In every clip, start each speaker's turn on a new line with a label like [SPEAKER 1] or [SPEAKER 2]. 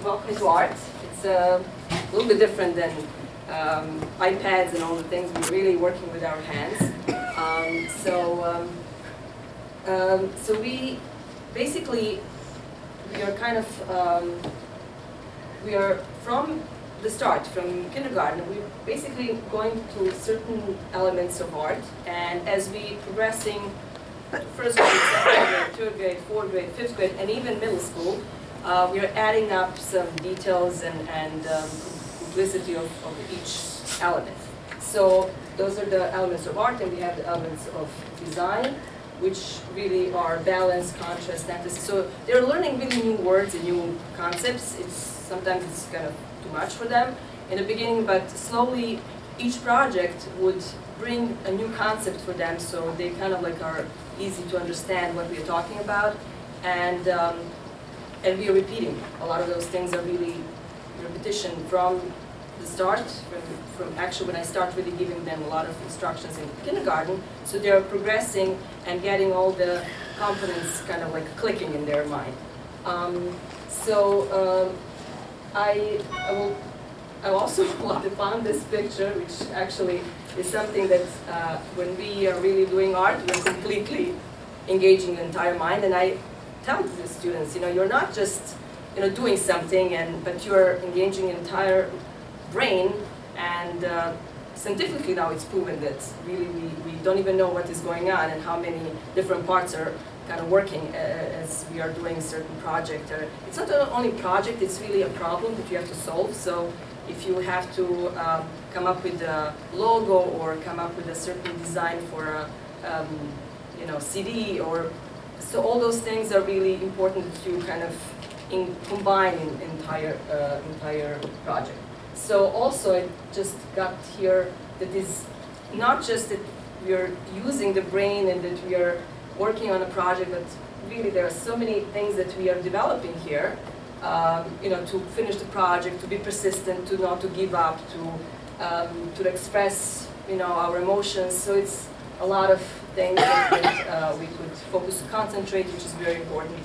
[SPEAKER 1] welcome to art. It's a little bit different than iPads and all the things. We're really working with our hands. So we basically, we are kind of, we are from the start, from kindergarten, we're basically going through certain elements of art, and as we progressing first grade, second grade, third grade, fourth grade, fifth grade, and even middle school, we are adding up some details and complexity of each element. So those are the elements of art, and we have the elements of design, which really are balance, contrast, emphasis. So they're learning really new words and new concepts. Sometimes it's kind of too much for them in the beginning, but slowly each project would bring a new concept for them, so they kind of like are easy to understand what we're talking about, and we are repeating. A lot of those things are really repetition from the start, from actually when I start really giving them a lot of instructions in kindergarten, so they're progressing and getting all the components kind of like clicking in their mind. I also found this picture, which actually is something that when we are really doing art, we're completely engaging the entire mind. And I tell the students, you're not just doing something, but you're engaging the entire brain. And scientifically now it's proven that really we don't even know what is going on and how many different parts are kind of working as we are doing a certain project. It's not only a project, it's really a problem that you have to solve. So if you have to come up with a logo or come up with a certain design for a CD, or so all those things are really important to kind of combine in entire project. So also I just got here that is not just that we are using the brain and that we are working on a project, but really there are so many things that we are developing here, to finish the project, to be persistent, to not to give up, to express, our emotions. So it's a lot of things that we could focus to concentrate, which is very important.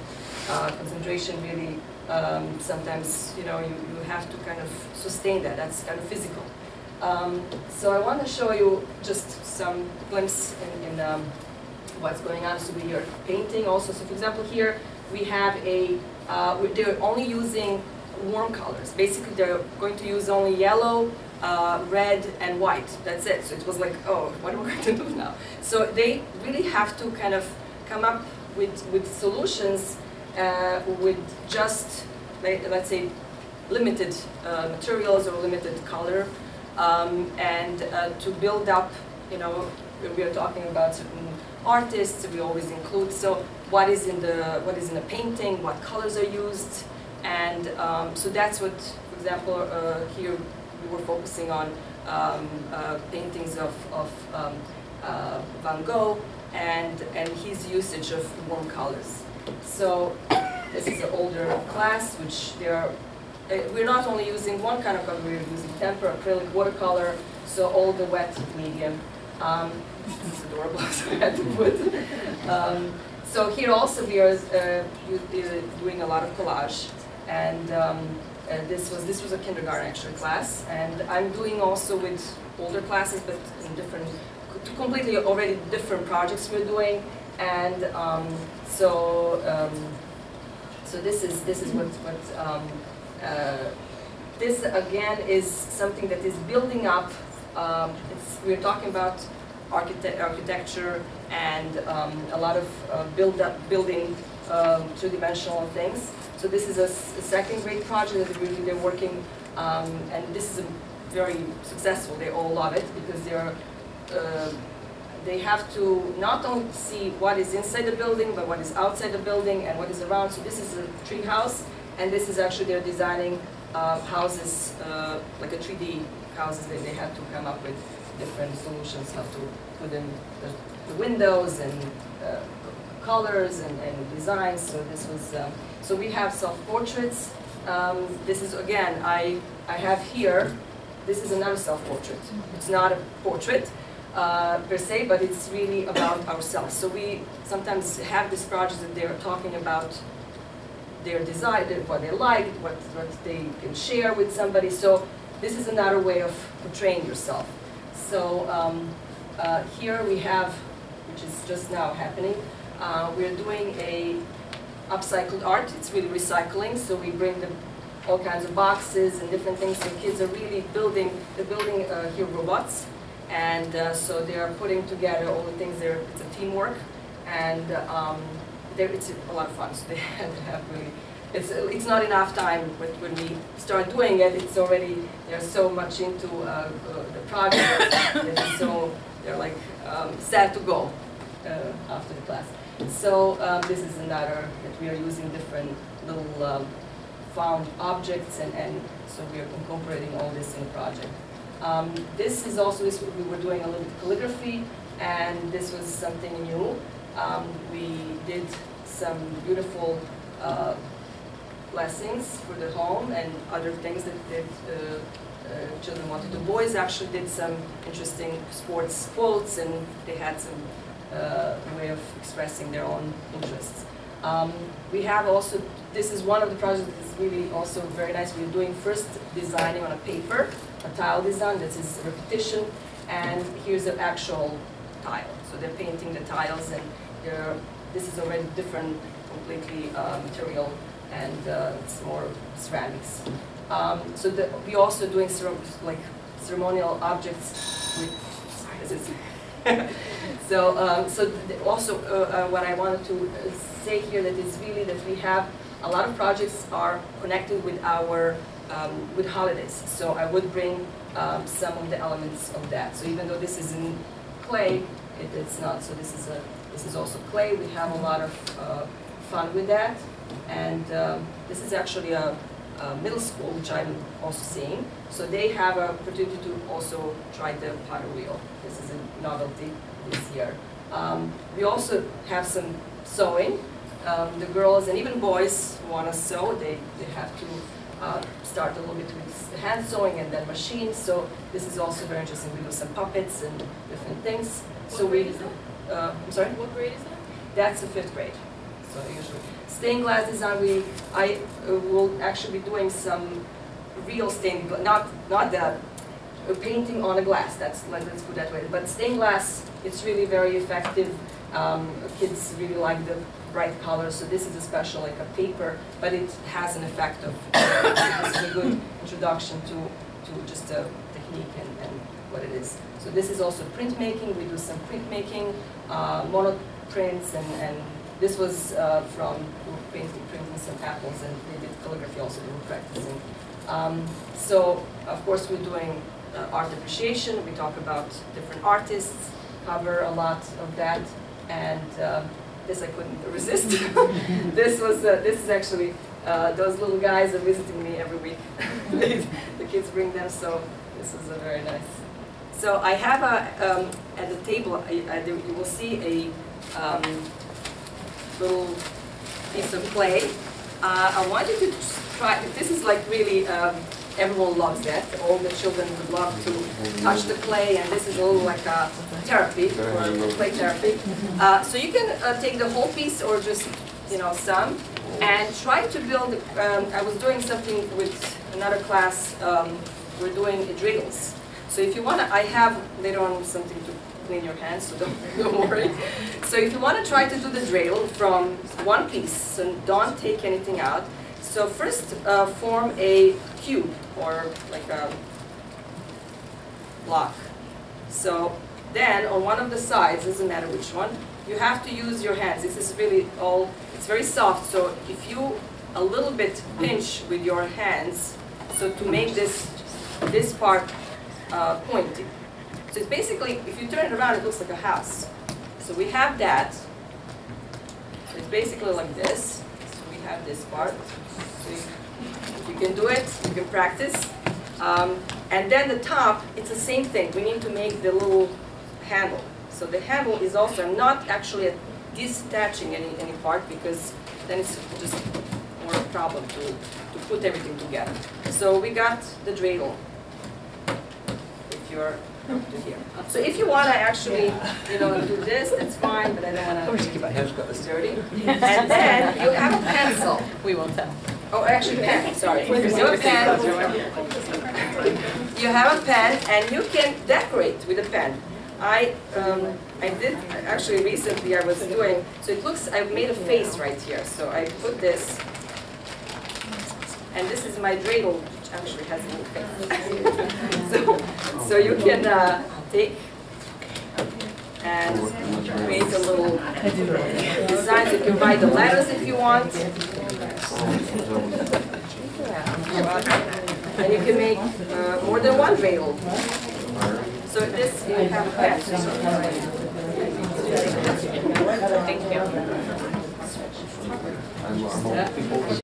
[SPEAKER 1] Concentration really, sometimes, you have to kind of sustain that. That's kind of physical. So I want to show you just some glimpse in what's going on. So we are painting also. So for example, here we have they're only using warm colors. Basically, they're going to use only yellow, red, and white. That's it. So it was like, oh, what am I going to do now? So they really have to kind of come up with solutions with just, let's say, limited materials or limited color, and to build up, we are talking about certain artists, we always include, so what is in the painting, what colors are used, and so that's what, for example, here we were focusing on paintings of Van Gogh and his usage of warm colors. So this is an older class, which we're not only using one kind of color, we're using tempera, acrylic, watercolor, so all the wet medium. This is adorable, so I had to put. So here also we are doing a lot of collage, and this was a kindergarten actually class, and I'm doing also with older classes, but in different, completely already different projects we're doing, and so this is what this again is something that is building up. We're talking about architecture and a lot of building two-dimensional things. So this is a second grade project that really they're working, and this is very successful. They all love it because they have to not only see what is inside the building, but what is outside the building and what is around. So this is a tree house, and this is actually they're designing houses, like a 3D houses. They have to come up with different solutions, how to put in the windows and colors and designs. So this was, so we have self-portraits. This is, again, I have here, this is another self-portrait. It's not a portrait per se, but it's really about ourselves. So we sometimes have this project that they're talking about their desire, what they like, what they can share with somebody. So this is another way of portraying yourself. So here we have, which is just now happening, we're doing a upcycled art. It's really recycling, so we bring all kinds of boxes and different things. So kids are really building, here robots, and so they are putting together all the things there. It's a teamwork, and it's a lot of fun. So they have really, it's not enough time, but when we start doing it, it's already, they're so much into the project, they're like sad to go after the class. So this is another that we are using different little found objects, and so we are incorporating all this in the project. This is also, we were doing a little calligraphy, and this was something new. We did some beautiful blessings for the home and other things that children wanted. The boys actually did some interesting sports quotes, and they had some way of expressing their own interests. We have also, this is one of the projects that is really also very nice. We're doing first designing on a paper, a tile design. This is repetition, and here's the actual tile. So they're painting the tiles, and this is already different, completely material, and it's more ceramics. So we're also doing ceremonial objects with. So also what I wanted to say here that is really that we have a lot of projects are connected with our with holidays. So I would bring some of the elements of that. So even though this is in clay, it's not. So this is also clay. We have a lot of fun with that, and this is actually a middle school, which I'm also seeing. So they have an opportunity to also try the potter wheel. This is a novelty this year. We also have some sewing. The girls and even boys who want to sew, they have to start a little bit with hand sewing and then machines. So this is also very interesting. We do some puppets and different things.
[SPEAKER 2] What grade is that?
[SPEAKER 1] I'm sorry?
[SPEAKER 2] What grade is that?
[SPEAKER 1] That's the 5th grade. So usually stained glass design. I will actually be doing some real stained glass, not the painting on a glass. Let's put it that way. But stained glass, it's really very effective. Kids really like the bright colors. So this is a special, like a paper, but it has an effect of. This is a good introduction to just the technique and what it is. So this is also printmaking. We do some printmaking, mono prints, and this was from printing some apples, and they did calligraphy also. They were practicing. So of course we're doing art appreciation. We talk about different artists, cover a lot of that, and this I couldn't resist. This is actually those little guys are visiting me every week. The kids bring them, so this is a very nice. So I have at the table, you will see a little piece of clay. I want you to try, this is like really, everyone loves that. All the children would love to touch the clay, and this is a little like a therapy, or clay therapy. So you can take the whole piece or just, some, and try to build, I was doing something with another class, we're doing dreidels. So if you want to, I have later on something to clean your hands, so don't worry. So if you want to try to do the dreidel from one piece, so don't take anything out. So first form a cube, or like a block. So then on one of the sides, doesn't matter which one, you have to use your hands. This is really all, it's very soft, so if you a little bit pinch with your hands, so to make this part pointy. So it's basically, if you turn it around, it looks like a house. So we have that. So it's basically like this. So we have this part. So if you can do it, you can practice. And then the top, it's the same thing. We need to make the little handle. So the handle is also, I'm not actually detaching any part, because then it's just more a problem to put everything together. So we got the dreidel. If you're to here. So if you want to actually, do this, that's fine, but I don't want to keep my hands dirty. And then you have a pencil.
[SPEAKER 2] We won't tell.
[SPEAKER 1] Oh, actually, pen. Sorry. You have a pen. You have a pen, and you can decorate with a pen. I did actually recently. I was doing so. It looks. I've made a face right here. So I put this, and this is my dreidel, which actually has a little face. so you can take and create a little design. You can write the letters if you want. And you can make more than one dreidel. So this, you have a pen. Thank you.